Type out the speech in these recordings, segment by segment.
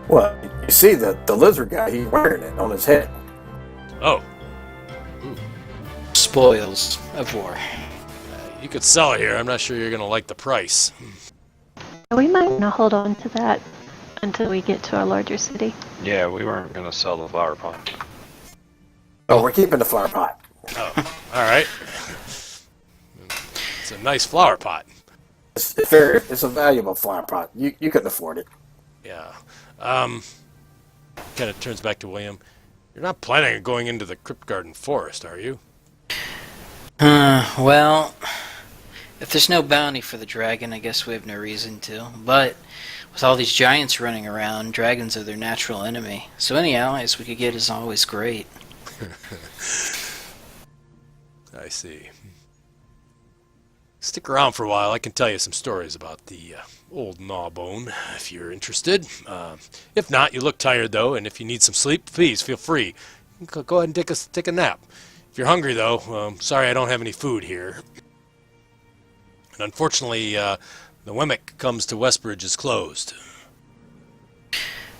Well, you see the lizard guy, he's wearing it on his head. Oh, ooh. Spoils of war. You could sell it here. I'm not sure you're gonna like the price. We might want to hold on to that until we get to a larger city. Yeah, we weren't gonna sell the flower pot. Oh, we're keeping the flower pot. Oh, all right. It's a nice flower pot. It's a valuable flower pot. You couldn't afford it. Yeah. Kind of turns back to William. You're not planning on going into the Crypt Garden Forest, are you? Well, if there's no bounty for the dragon, I guess we have no reason to. But with all these giants running around, dragons are their natural enemy. So any allies we could get is always great. I see. Stick around for a while. I can tell you some stories about the old Gnawbone, if you're interested. If not, you look tired, though, and if you need some sleep, please feel free. Go ahead and take a nap. If you're hungry, though, sorry I don't have any food here. And unfortunately, the Wemmick comes to Westbridge is closed.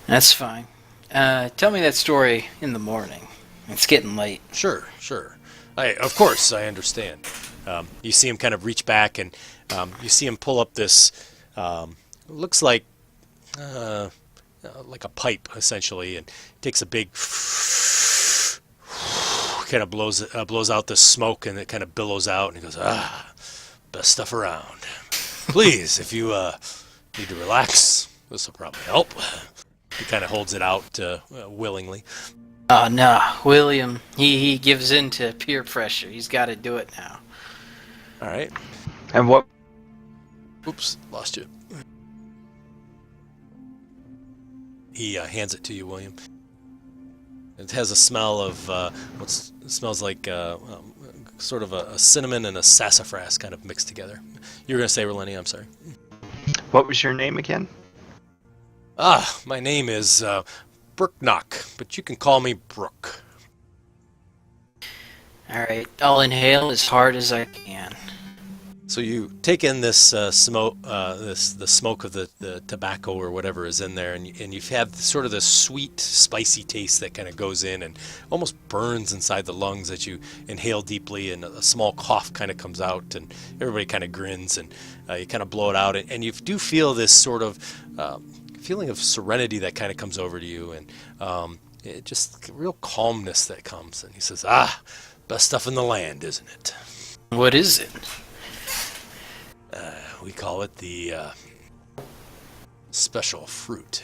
That's fine. Tell me that story in the morning. It's getting late. Sure. Of course, I understand. You see him kind of reach back, and you see him pull up this, looks like a pipe, essentially, and takes a big, kind of blows out the smoke, and it kind of billows out, and he goes, best stuff around. Please, if you need to relax, this will probably help. He kind of holds it out willingly. Oh, no. William, he gives in to peer pressure. He's got to do it now. All right. And what? Oops, lost you. He hands it to you, William. It has a smell of smells like sort of a cinnamon and a sassafras kind of mixed together. You were going to say, Releni, I'm sorry. What was your name again? My name is Brooknock, but you can call me Brook. Alright, I'll inhale as hard as I can. So you take in this smoke, the smoke of the tobacco or whatever is in there, and you've had sort of this sweet, spicy taste that kind of goes in and almost burns inside the lungs as you inhale deeply, and a small cough kind of comes out, and everybody kind of grins, and you kind of blow it out, and you do feel this sort of feeling of serenity that kind of comes over to you, and just real calmness that comes. And he says, best stuff in the land, isn't it? What is it? We call it the special fruit.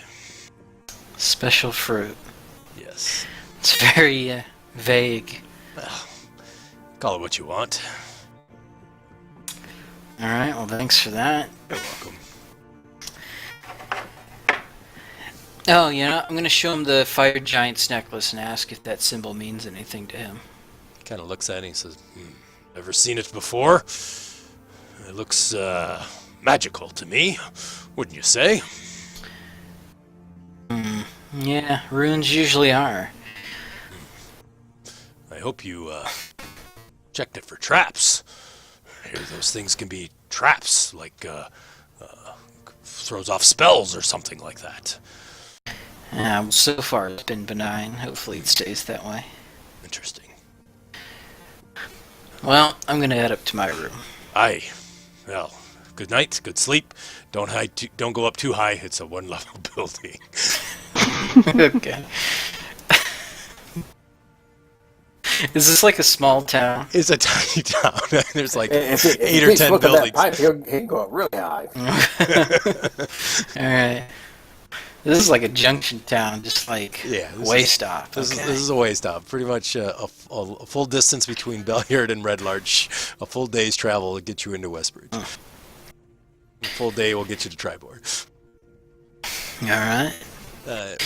Special fruit. Yes. It's very vague. Well, call it what you want. Alright, well thanks for that. You're welcome. Oh, you know, I'm going to show him the fire giant's necklace and ask if that symbol means anything to him. He kind of looks at it and he says, Ever seen it before? It looks magical to me, wouldn't you say? Yeah, runes usually are. I hope you checked it for traps. I hear those things can be traps, like throws off spells or something like that. Well, so far it's been benign. Hopefully it stays that way. Interesting. Well, I'm going to head up to my room. Aye. Well, good night, good sleep. Don't go up too high. It's a one-level building. Okay. Is this like a small town? It's a tiny town. There's like If 8 or he's 10 looking at buildings. that pipe, he can go up really high. Alright. This is like a junction town, just like This way is- stop. This Okay. is a way stop. Pretty much a full distance between Belliard and Red Larch. A full day's travel will get you into Westbridge. A full day will get you to Tribord. Alright.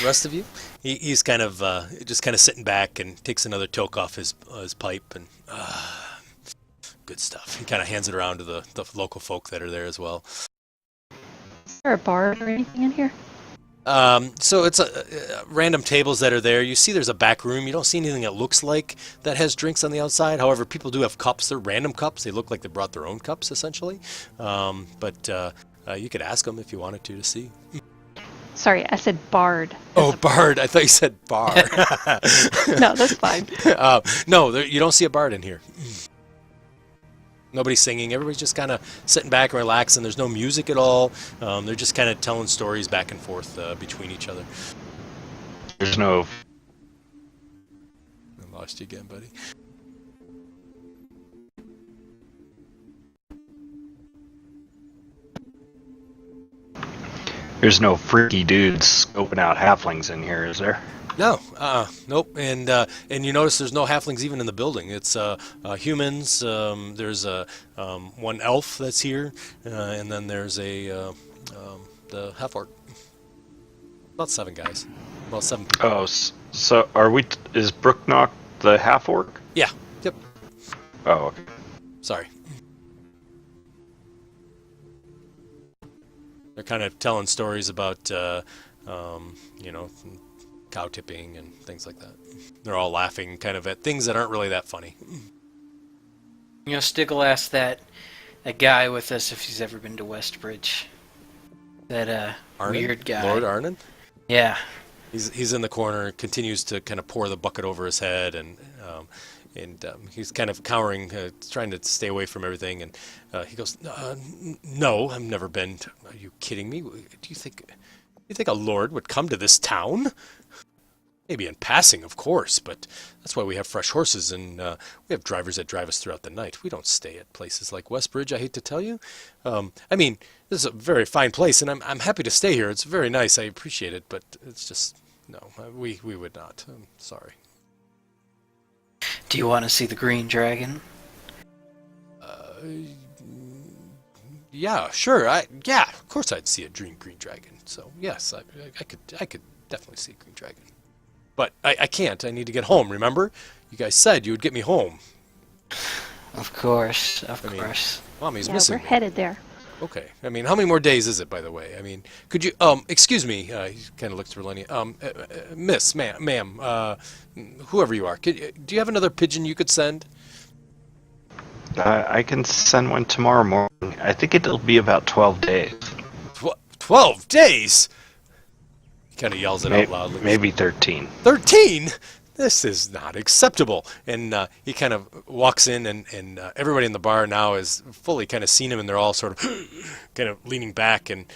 Rest of you, he's kind of just kind of sitting back and takes another toke off his pipe and good stuff. He kind of hands it around to the local folk that are there as well. Is there a bar or anything in here? So it's random tables that are there. You see there's a back room. You don't see anything that looks like that has drinks on the outside. However, people do have cups. They're random cups. They look like they brought their own cups, essentially. But you could ask them if you wanted to see. Sorry, I said bard. Oh, bard. I thought you said bar. No, that's fine. No, you don't see a bard in here. Nobody's singing. Everybody's just kind of sitting back and relaxing. There's no music at all. They're just kind of telling stories back and forth between each other. There's no. I lost you again, buddy. There's no freaky dudes scoping out halflings in here, is there? No, nope. And you notice there's no halflings even in the building. It's humans. There's one elf that's here, and then there's the half orc. About 7 guys. About 7 people. Oh, so are we? Is Brooknock the half orc? Yeah. Yep. Oh, okay. Sorry. They're kind of telling stories about, you know, cow tipping and things like that. They're all laughing kind of at things that aren't really that funny. You know, Stickle asked that guy with us if he's ever been to Westbridge. That Arnon? weird guy. Lord Arnon? Yeah. He's in the corner, continues to kind of pour the bucket over his head, and he's kind of cowering, trying to stay away from everything. And he goes, "No, I've never been. Are you kidding me? Do you think a lord would come to this town? Maybe in passing, of course, but that's why we have fresh horses, and we have drivers that drive us throughout the night. We don't stay at places like Westbridge, I hate to tell you. I mean, this is a very fine place, and I'm happy to stay here. It's very nice. I appreciate it, but it's just, no, we would not. I'm sorry." Do you want to see the Green Dragon? Yeah, sure. Yeah, of course I'd see a green dragon. So yes, I could definitely see a green dragon. But I can't. I need to get home. Remember, you guys said you would get me home. Of course, of course. Mommy's Yeah, missing we're me. headed there. Okay. I mean, how many more days is it, by the way? I mean, could you excuse me? He kind of looks to Relenia. Miss, ma'am, whoever you are, do you have another pigeon you could send? I can send one tomorrow morning. I think it'll be about 12 days. 12 days. He kind of yells it out loudly. Maybe 13. 13? This is not acceptable. And he kind of walks in, and everybody in the bar now is fully kind of seen him, and they're all sort of kind of leaning back, and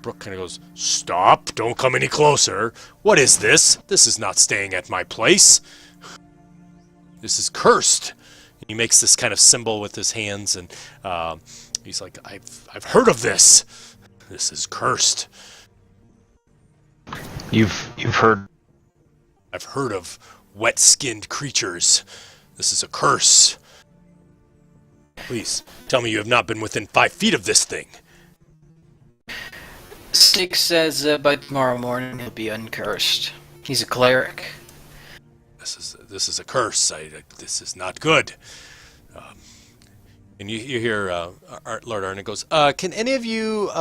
Brooke kind of goes, "Stop, don't come any closer. What is this? This is not staying at my place. This is cursed." And he makes this kind of symbol with his hands, and he's like, I've heard of this. This is cursed. You've heard. I've heard of wet-skinned creatures. This is a curse. Please, tell me you have not been within 5 feet of this thing. Stick says by tomorrow morning he'll be uncursed. He's a cleric. This is a curse. This is not good. And you hear Lord Arnon goes, "Can any of you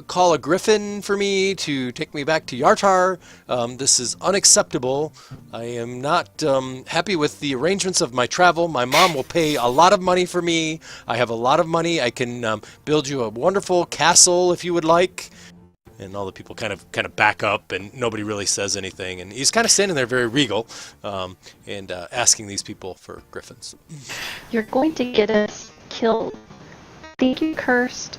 call a griffin for me to take me back to Yartar? This is unacceptable. I am not happy with the arrangements of my travel. My mom will pay a lot of money for me. I have a lot of money. I can build you a wonderful castle if you would like." And all the people kind of back up, and nobody really says anything. And he's kind of standing there very regal, and asking these people for griffins. You're going to get us killed. Think you're cursed.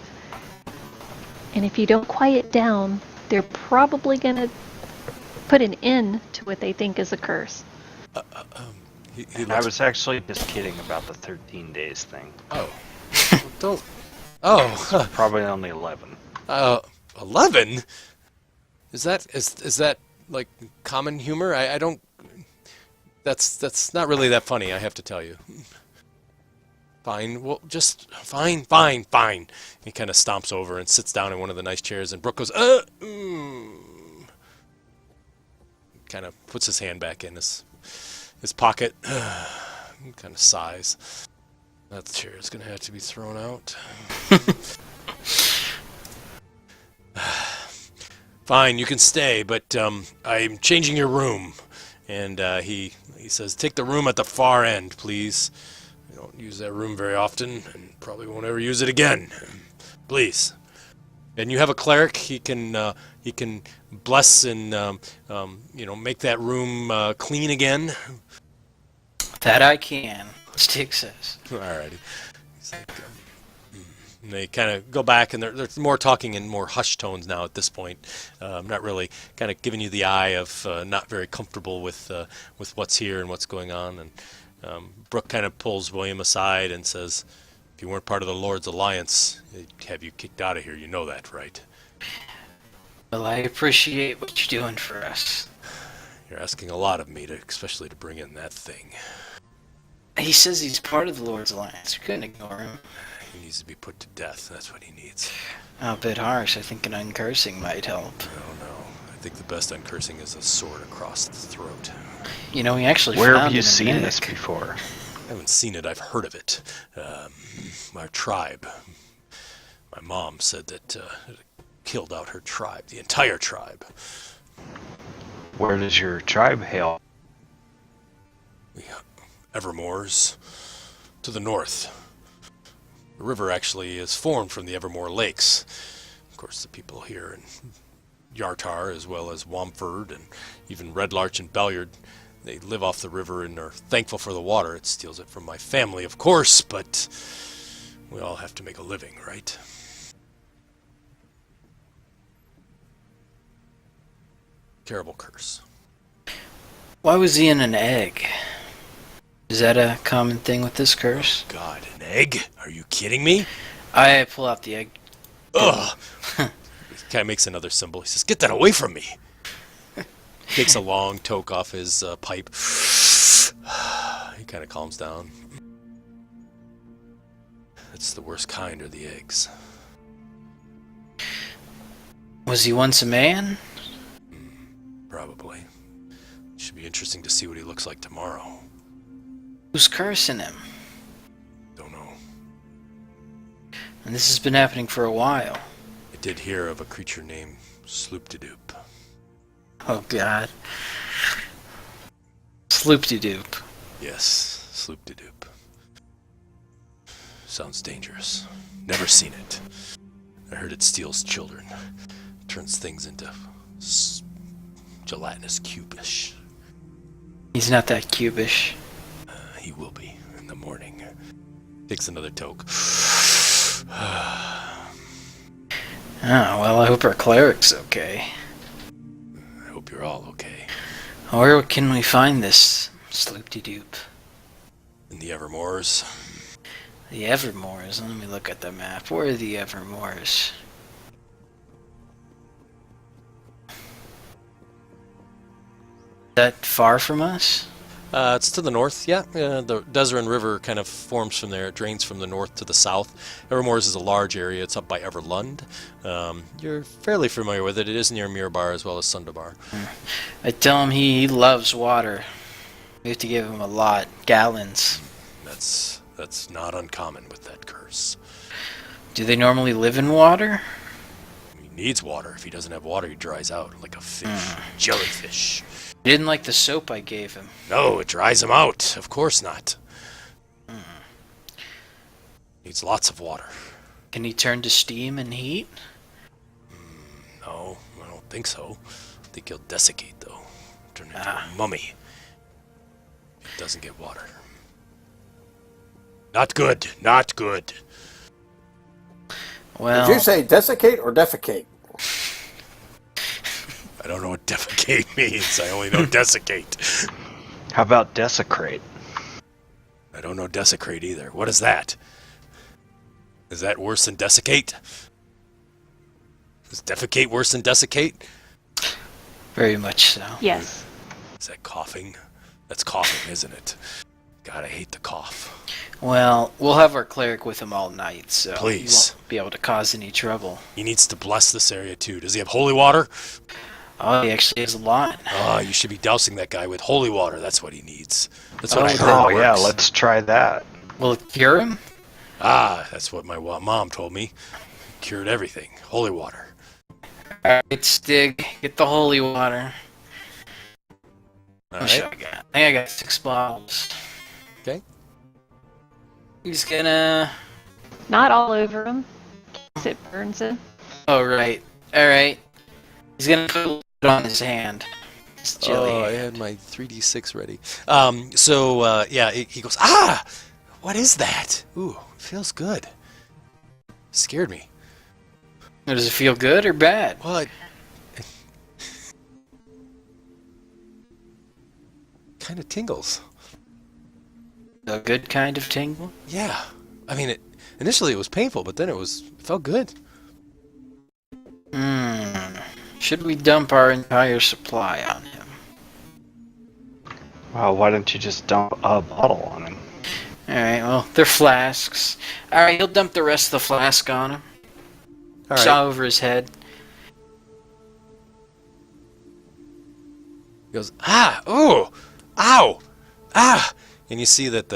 And if you don't quiet down, they're probably going to put an end to what they think is a curse. He I looks, was actually just kidding about the 13 days thing. oh, don't. Oh, Probably only 11. 11? Is that like common humor? I don't. That's not really that funny, I have to tell you. Fine, well, just fine. He kind of stomps over and sits down in one of the nice chairs, and Brooke goes, kind of puts his hand back in his pocket, kind of sighs. That chair is gonna have to be thrown out. Fine, you can stay, but I'm changing your room. And he says, "Take the room at the far end, please. I don't use that room very often, and probably won't ever use it again. Please." And you have a cleric. He can bless and make that room clean again. That I can. Stick says. Alrighty. It's like, and they kind of go back, and they're more talking in more hushed tones now at this point. Not really kind of giving you the eye of not very comfortable with what's here and what's going on. And Brooke kind of pulls William aside and says, "If you weren't part of the Lord's Alliance, they'd have you kicked out of here. You know that, right?" Well, I appreciate what you're doing for us. You're asking a lot of me, especially to bring in that thing. He says he's part of the Lord's Alliance. We couldn't ignore him. He needs to be put to death. That's what he needs. A bit harsh. I think an uncursing might help. No. I think the best uncursing is a sword across the throat. You know, he actually Where found have you an seen medic. this before? I haven't seen it. I've heard of it. Our tribe. My mom said that it killed out her tribe, the entire tribe. Where does your tribe hail? We Evermore's to the north. The river actually is formed from the Evermore Lakes. Of course, the people here in Yartar, as well as Wamford and even Red Larch and Belliard, they live off the river and are thankful for the water. It steals it from my family, of course, but we all have to make a living, right? Terrible curse. Why was he in an egg? Is that a common thing with this curse? God, an egg? Are you kidding me? I pull out the egg. Ugh! He kind of makes another symbol. He says, "Get that away from me!" Takes a long toke off his pipe. He kind of calms down. That's the worst kind, are the eggs. Was he once a man? Probably. Should be interesting to see what he looks like tomorrow. Who's cursing him? Don't know. And this has been happening for a while. I did hear of a creature named Sloop-de-Doop. Oh, God. Sloop-de-doop. Yes, Sloop-de-Doop. Sounds dangerous. Never seen it. I heard it steals children. Turns things into gelatinous cubish. He's not that cubish. He will be in the morning. Takes another toke. Oh, well, I hope our cleric's okay. I hope you're all okay. Where can we find this Sloop-de-doop? In the Evermores. The Evermores. Let me look at the map. Where are the Evermores? That far from us? It's to the north, yeah. The Deseret River kind of forms from there. It drains from the north to the south. Evermores is a large area. It's up by Everlund. You're fairly familiar with it. It is near Mirabar as well as Sundabar. I tell him he loves water. We have to give him a lot. Gallons. That's not uncommon with that curse. Do they normally live in water? He needs water. If he doesn't have water, he dries out like a fish. Jellyfish. He didn't like the soap I gave him. No, it dries him out. Of course not. Needs lots of water. Can he turn to steam and heat? No, I don't think so. I think he'll desiccate, though. Turn into a mummy. He doesn't get water. Not good. Not good. Well, Did you say desiccate or defecate? I don't know what defecate means. I only know desiccate. How about desecrate? I don't know desecrate either. What is that? Is that worse than desiccate? Is defecate worse than desiccate? very much so. Yes. Is that coughing? That's coughing, isn't it? God, I hate the cough. Well, we'll have our cleric with him all night, so Please. he won't be able to cause any trouble. He needs to bless this area too. Does he have holy water? Oh, he actually has a lot. Ah, you should be dousing that guy with holy water. That's what he needs. That's what Oh, I heard. Oh works. yeah, let's try that. Will it cure him? Ah, that's what my mom told me. Cured everything. Holy water. Alright, Stig, get the holy water. All How much right. I got? I think I got 6 bottles. Okay. He's gonna... Not all over him, in case it burns him. Oh, right. Alright. He's gonna put it on his hand. His jelly Oh, I hand. had my 3d6 ready. Yeah, he goes, what is that? Ooh, feels good. Scared me. Does it feel good or bad? Well, it kind of tingles. A good kind of tingle? Yeah. I mean, initially it was painful, but then it felt good. Should we dump our entire supply on him? Well, why don't you just dump a bottle on him? Alright, well, they're flasks. Alright, he'll dump the rest of the flask on him. All right. Saw over his head. He goes, ooh, ow, and you see that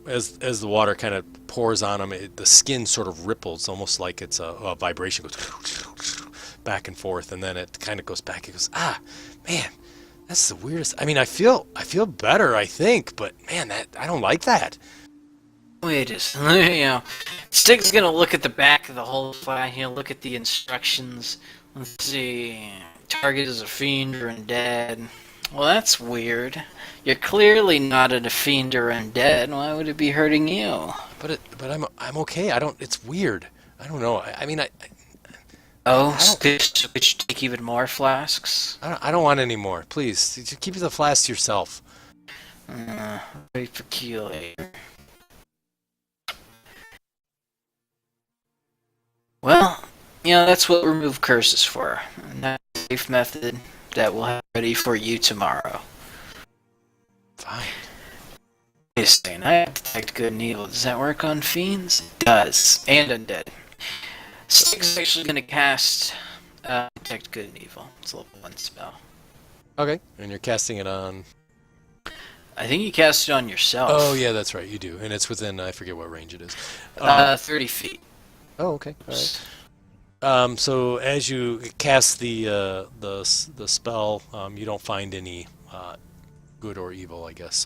as the water kind of pours on him, the skin sort of ripples, almost like it's a vibration, goes back and forth, and then it kind of goes back. He goes, man, that's the weirdest. I mean, I feel better, I think, but man, I don't like that. Wait a second, Stig's gonna look at the back of the whole flag, he'll look at the instructions. Let's see. Target is a fiend or undead. Well, that's weird. You're clearly not a fiend or undead. Why would it be hurting you? But I'm okay. I don't. It's weird. I don't know. I mean, Oh, could you take even more flasks? I don't want any more. Please, just keep the flask to yourself. Very peculiar. Well, that's what remove curse is for. And that's a safe method that we'll have ready for you tomorrow. Fine. Wait a second, I have detect good and evil. Does that work on fiends? It does. And undead. Stig's actually going to cast detect good and evil. It's a level 1 spell. Okay. And you're casting it on. I think you cast it on yourself. Oh yeah, that's right. You do, and it's within. I forget what range it is. 30 feet. Oh, okay. All right. So as you cast the spell, you don't find any good or evil, I guess.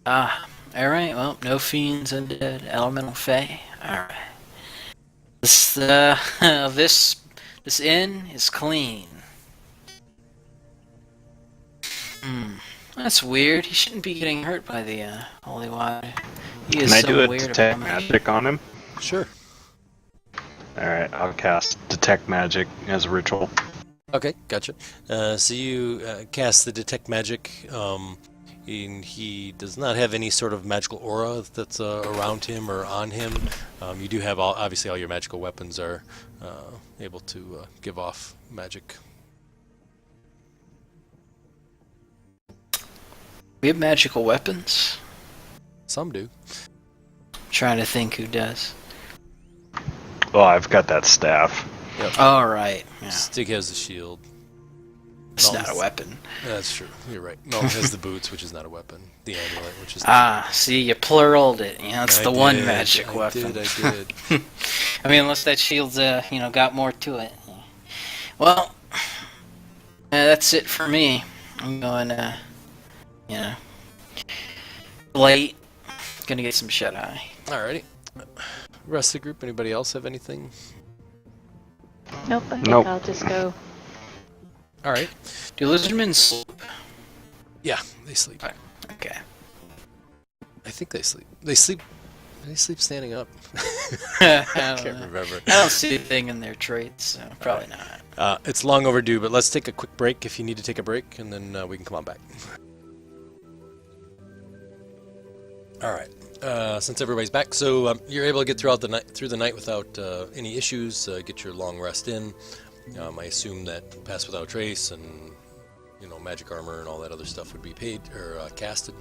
Alright, well, no fiends, undead, elemental fae. Alright. This inn is clean. That's weird. He shouldn't be getting hurt by the holy water. He is Can I so do a weird detect about it. magic on him? Sure. Alright, I'll cast detect magic as a ritual. Okay, gotcha. So you cast the detect magic. And he does not have any sort of magical aura that's around him or on him. You do have obviously all your magical weapons are able to give off magic. We have magical weapons. Some do. Trying to think who does. Oh, I've got that staff. Alright. Yeah. Stig has the shield. It's No, not a weapon. That's true. You're right. Mel has the boots, which is not a weapon. The amulet, which is. See, you pluraled it. It's I the one did, magic weapon. I did. I mean, unless that shield's, got more to it. Well, that's it for me. I'm going, late. Gonna get some shut-eye. Alrighty. Rest of the group, anybody else have anything? Nope, I think Nope. I'll just go. Alright. Do lizardmen sleep? Yeah, they sleep. Okay. I think they sleep. They sleep standing up. I Can't don't know. remember. I don't see anything in their traits, so probably not. It's long overdue, but let's take a quick break if you need to take a break, and then we can come on back. Alright. Since everybody's back, so you're able to get through the night without any issues, get your long rest in. I assume that Pass Without Trace and magic armor and all that other stuff would be paid or casted.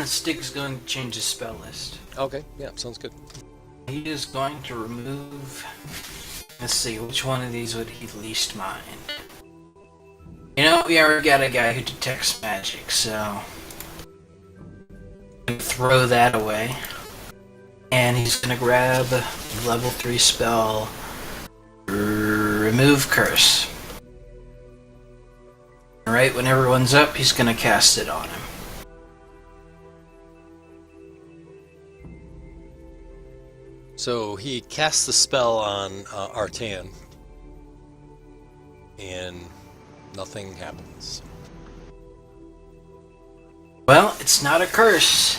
Stig's going to change his spell list. Okay, yeah, sounds good. He is going to remove... Let's see, which one of these would he least mind? We already got a guy who detects magic, so... throw that away. And he's gonna grab level 3 spell... Remove Curse. Alright, when everyone's up, he's gonna cast it on him. So he casts the spell on Artan, and nothing happens. Well, it's not a curse.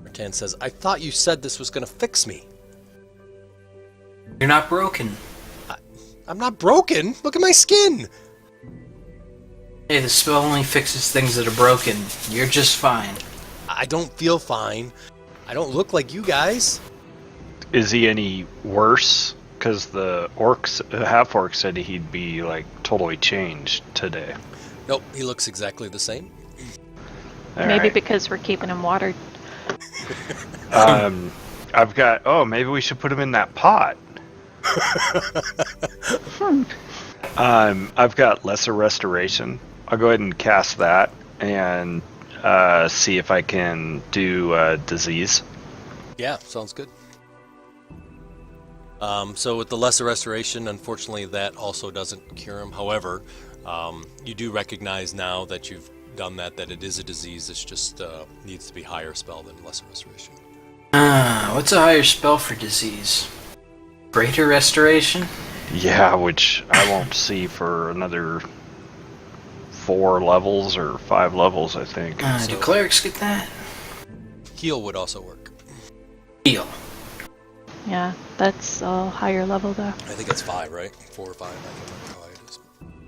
Artan says, I thought you said this was going to fix me. You're not broken. I'm not broken. Look at my skin. Hey, the spell only fixes things that are broken. You're just fine. I don't feel fine. I don't look like you guys. Is he any worse? Because the half-orc said he'd be, like, totally changed today. Nope, he looks exactly the same. Maybe because we're keeping him watered. I've got... Oh, maybe we should put him in that pot. I've got Lesser Restoration. I'll go ahead and cast that and see if I can do Disease. Yeah, sounds good. So with the Lesser Restoration, unfortunately, that also doesn't cure him. However, you do recognize now that you've done that it is a disease. It's just needs to be higher spell than Lesser Restoration. What's a higher spell for disease? Greater Restoration? Yeah, which I won't see for another 4 levels or 5 levels, I think. Do clerics get that? Heal would also work. Heal. Yeah, that's a higher level though. I think it's 5, right? 4 or 5. I don't know how high it is.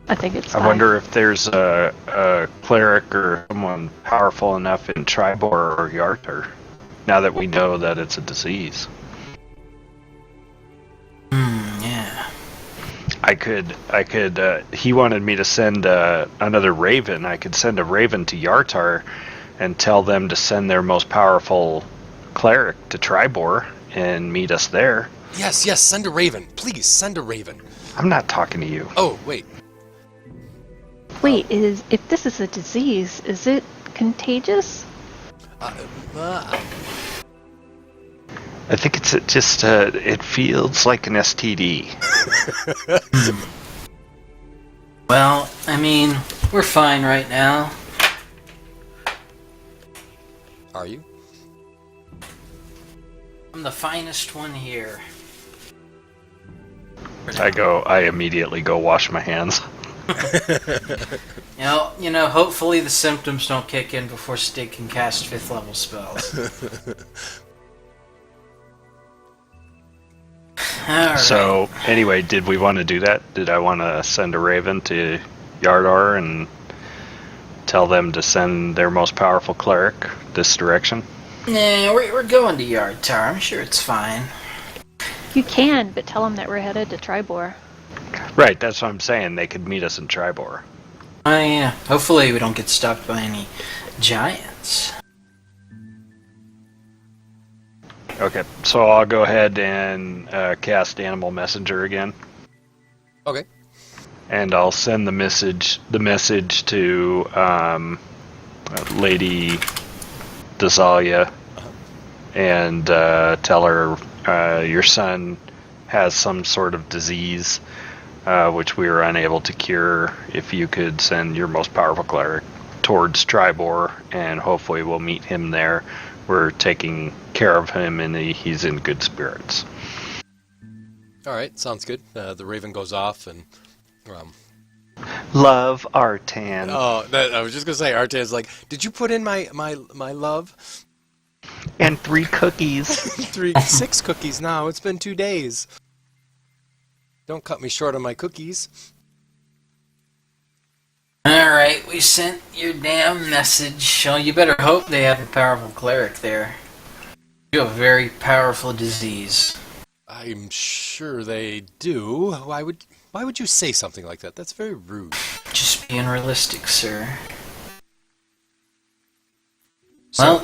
I think it's I 5. wonder if there's a cleric or someone powerful enough in Tribor or Yartar, now that we know that it's a disease. Yeah. I could, he wanted me to send another raven. I could send a raven to Yartar and tell them to send their most powerful cleric to Tribor and meet us there. Yes, send a raven. Please, send a raven. I'm not talking to you. Oh, wait. Wait, if this is a disease, is it contagious? I think it's just, it feels like an STD. Well, I mean, we're fine right now. Are you? I'm the finest one here. I immediately go wash my hands. You know, hopefully the symptoms don't kick in before Stig can cast 5th level spells. Alright. So, anyway, did we want to do that? Did I want to send a raven to Yardar and tell them to send their most powerful cleric this direction? Nah, we're going to Yardtar. I'm sure it's fine. You can, but tell them that we're headed to Tribor. Right, that's what I'm saying. They could meet us in Tribor. Oh yeah. Hopefully we don't get stopped by any giants. Okay, so I'll go ahead and cast Animal Messenger again, Okay. and I'll send the message to Lady Dazalia, and tell her your son has some sort of disease which we were unable to cure. If you could send your most powerful cleric towards Tribor, and hopefully we'll meet him there. We're taking care of him, and he's in good spirits. All right, sounds good. The raven goes off, and Love, Artan. oh, I was just gonna say, Artan's like, did you put in my love? And 3 cookies. 6 cookies now. It's been 2 days. Don't cut me short on my cookies. Alright, we sent your damn message. Oh, you better hope they have a powerful cleric there. You have a very powerful disease. I'm sure they do. Why would you say something like that? That's very rude. Just being realistic, sir. So,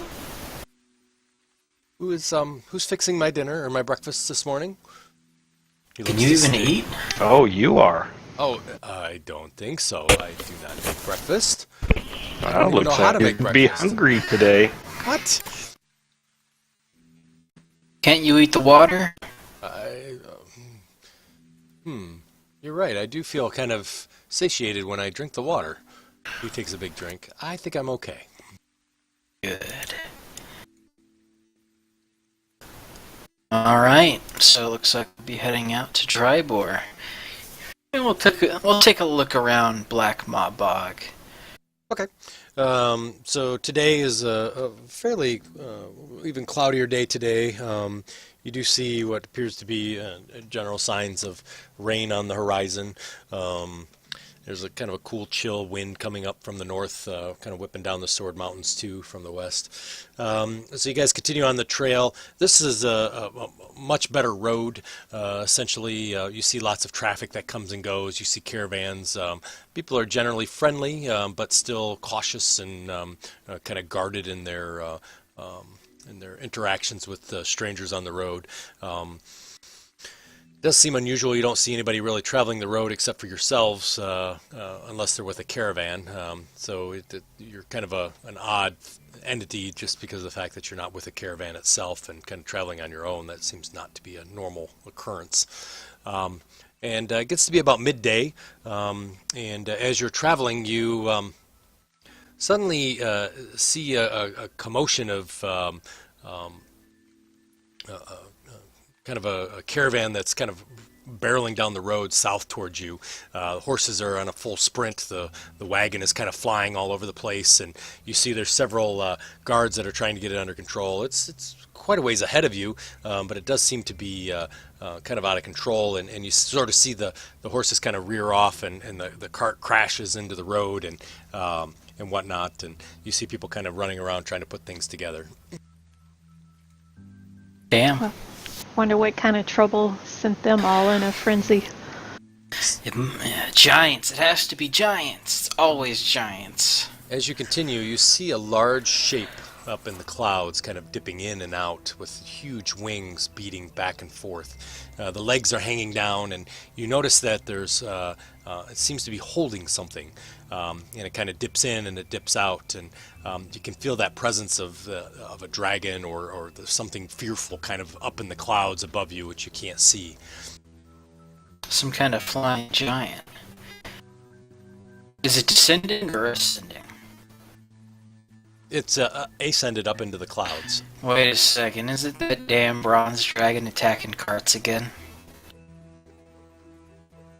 Well, who's fixing my dinner or my breakfast this morning? He can looks you even dismayed. eat? Oh, you are. Oh, I don't think so. I do not make breakfast. I don't even Looks know how to like make you'd be breakfast. hungry today. What? Can't you eat the water? You're right. I do feel kind of satiated when I drink the water. He takes a big drink. I think I'm okay. Good. All right, so it looks like we'll be heading out to Drybor. And we'll take a look around Black Maw Bog. Okay. So today is a fairly even cloudier day today. You do see what appears to be general signs of rain on the horizon. There's a kind of a cool, chill wind coming up from the north, kind of whipping down the Sword Mountains too from the west. So you guys continue on the trail. This is a much better road. Essentially, you see lots of traffic that comes and goes. You see caravans. People are generally friendly, but still cautious and kind of guarded in their interactions with strangers on the road. Does seem unusual. You don't see anybody really traveling the road except for yourselves, unless they're with a caravan. So you're kind of an odd entity just because of the fact that you're not with a caravan itself and kind of traveling on your own. That seems not to be a normal occurrence. And it gets to be about midday, and as you're traveling, you suddenly see a commotion of kind of a caravan that's kind of barreling down the road south towards you. Horses are on a full sprint. The wagon is kind of flying all over the place, and you see there's several guards that are trying to get it under control. It's quite a ways ahead of you, but it does seem to be kind of out of control, and you sort of see the horses kind of rear off, and the cart crashes into the road and whatnot, and you see people kind of running around trying to put things together. Damn. Wonder what kind of trouble sent them all in a frenzy. Giants. It has to be giants. It's always giants. As you continue, you see a large shape up in the clouds, kind of dipping in and out with huge wings beating back and forth. The legs are hanging down, and you notice that there's it seems to be holding something, and it kind of dips in and it dips out, and you can feel that presence of a dragon or something fearful kind of up in the clouds above you, which you can't see. Some kind of flying giant. Is it descending or ascending? It's ascended up into the clouds. Wait a second, is it that damn bronze dragon attacking carts again?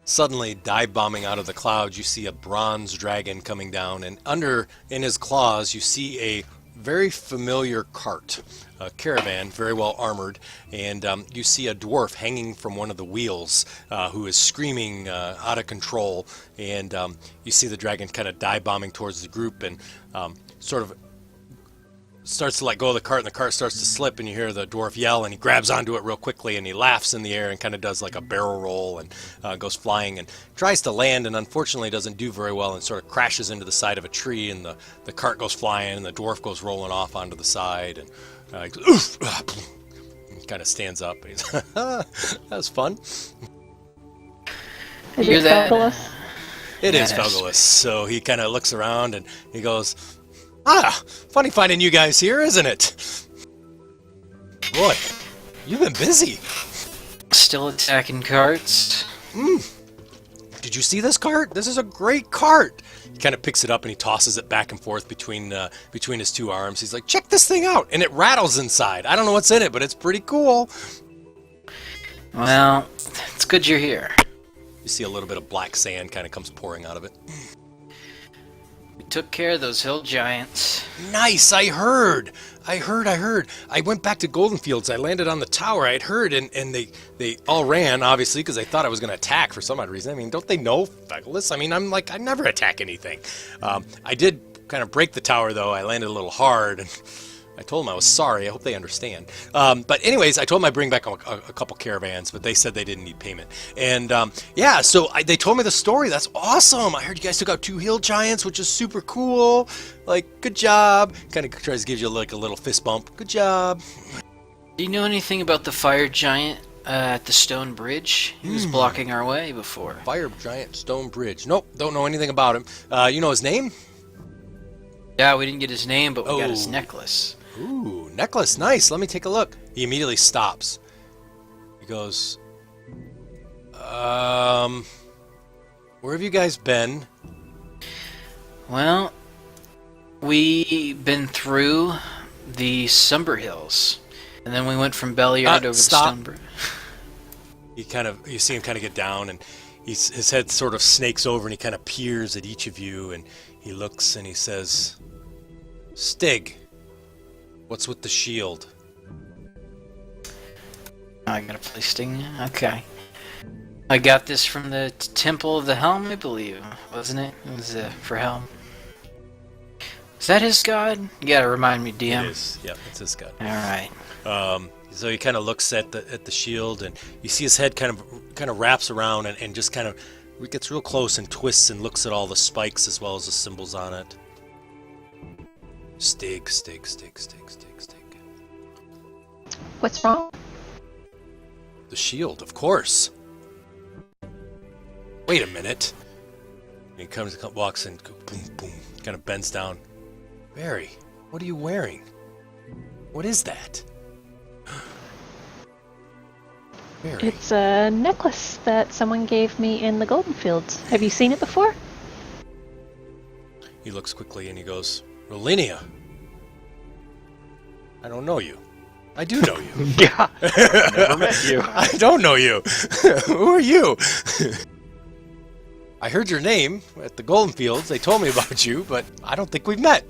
Suddenly, dive bombing out of the clouds, you see a bronze dragon coming down, and in his claws, you see a very familiar cart, a caravan, very well armored, and you see a dwarf hanging from one of the wheels who is screaming out of control, and you see the dragon kind of dive bombing towards the group and sort of starts to let go of the cart, and the cart starts to slip, and you hear the dwarf yell, and he grabs onto it real quickly, and he laughs in the air and kind of does like a barrel roll and goes flying and tries to land, and unfortunately doesn't do very well and sort of crashes into the side of a tree, and the cart goes flying, and the dwarf goes rolling off onto the side, and he goes, oof! He kind of stands up, and he's that was fun. Is Hear it that? Felgulus? It is Yes. Felgulus, so he kind of looks around, and he goes, funny finding you guys here, isn't it? Boy, you've been busy. Still attacking carts? Did you see this cart? This is a great cart. He kind of picks it up and he tosses it back and forth between his two arms. He's like, check this thing out. And it rattles inside. I don't know what's in it, but it's pretty cool. Well, it's good you're here. You see a little bit of black sand kind of comes pouring out of it. We took care of those hill giants. Nice, I heard. I went back to Goldenfields. I landed on the tower. I had heard, and they all ran, obviously, because they thought I was going to attack for some odd reason. I mean, don't they know Felgulus? I mean, I never attack anything. I did kind of break the tower, though. I landed a little hard, and I told them I was sorry. I hope they understand. But anyways, I told them I'd bring back a couple caravans, but they said they didn't need payment. And yeah, so they told me the story. That's awesome. I heard you guys took out 2 hill giants, which is super cool. Like, good job. Kind of tries to give you like a little fist bump. Good job. Do you know anything about the fire giant at the stone bridge? He was blocking our way before. Fire giant stone bridge. Nope, don't know anything about him. You know his name? Yeah, we didn't get his name, but we got his Oh. necklace. Ooh, necklace. Nice. Let me take a look. He immediately stops. He goes, where have you guys been? Well, we been through the Sumber Hills. And then we went from Belliard over stop. to Stonebridge. You see him kind of get down, and his head sort of snakes over, and he kind of peers at each of you, and he looks and he says, "Stig, what's with the shield?" I gotta play Sting. Okay. I got this from the Temple of the Helm, I believe, wasn't it? It was for Helm. Is that his god? You gotta remind me, DM. It is. Yep, it's his god. All right. So he kind of looks at the shield, and you see his head kind of wraps around and just kind of gets real close and twists and looks at all the spikes as well as the symbols on it. Stig, Stig, Stig, Stig, Stig, Stig. What's wrong? The shield, of course. Wait a minute. And he walks in, boom, boom, kind of bends down. Barry, what are you wearing? What is that? Barry. It's a necklace that someone gave me in the Golden Fields. Have you seen it before? He looks quickly and he goes, "Rolinia, I don't know you. I do know you." Yeah, never met you. I don't know you. Who are you? I heard your name at the Golden Fields. They told me about you, but I don't think we've met.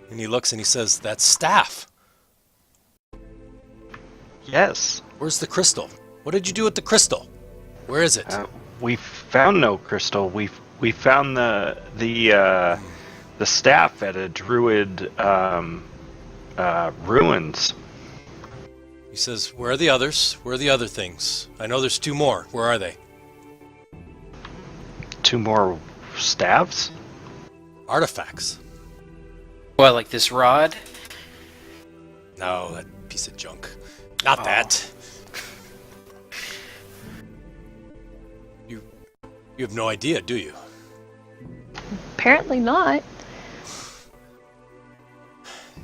And he looks and he says, "That's Staff. Yes. Where's the crystal? What did you do with the crystal? Where is it?" We found no crystal. We found the staff at a druid ruins. He says, "Where are the others? Where are the other things? I know there's 2 more. Where are they?" 2 more staffs. Artifacts. What, like this rod? No, that piece of junk. Not that. You have no idea, do you? Apparently not.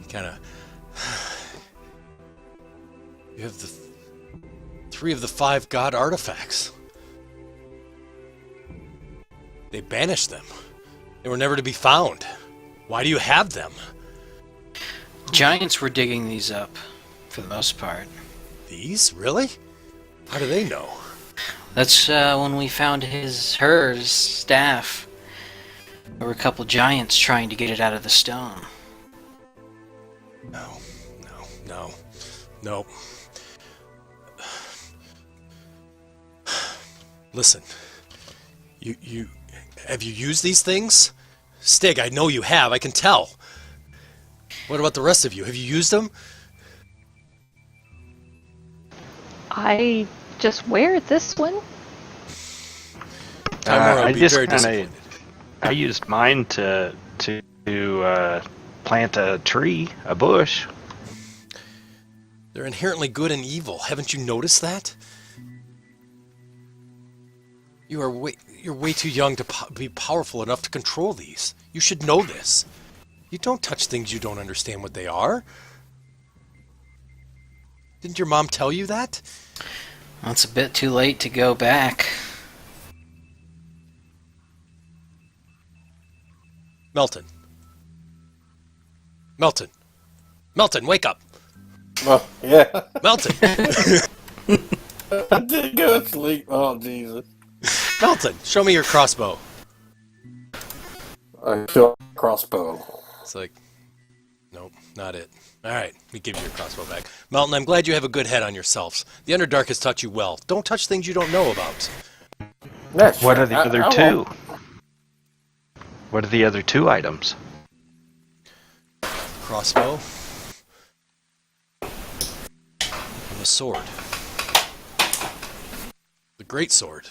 Kind of. You have the 3 of the 5 god artifacts. They banished them. They were never to be found. Why do you have them? Giants were digging these up, for the most part. These? Really? How do they know? That's when we found her staff. There were a couple giants trying to get it out of the stone. No. Listen. You have you used these things? Stig, I know you have. I can tell. What about the rest of you? Have you used them? I just wear this one. Timora would be very kinda- disappointed. I used mine to plant a tree, a bush. They're inherently good and evil. Haven't you noticed that? You're way too young to be powerful enough to control these. You should know this. You don't touch things you don't understand what they are. Didn't your mom tell you that? Well, it's a bit too late to go back. Melton, wake up! Oh, yeah. Melton! I did go to sleep. Oh, Jesus. Melton, show me your crossbow. I shot a crossbow. It's like, nope, not it. Alright, we give you your crossbow back. Melton, I'm glad you have a good head on yourselves. The Underdark has taught you well. Don't touch things you don't know about. That's What are right. the other I 2? won't. What are the other 2 items? Crossbow. And a sword. The great sword.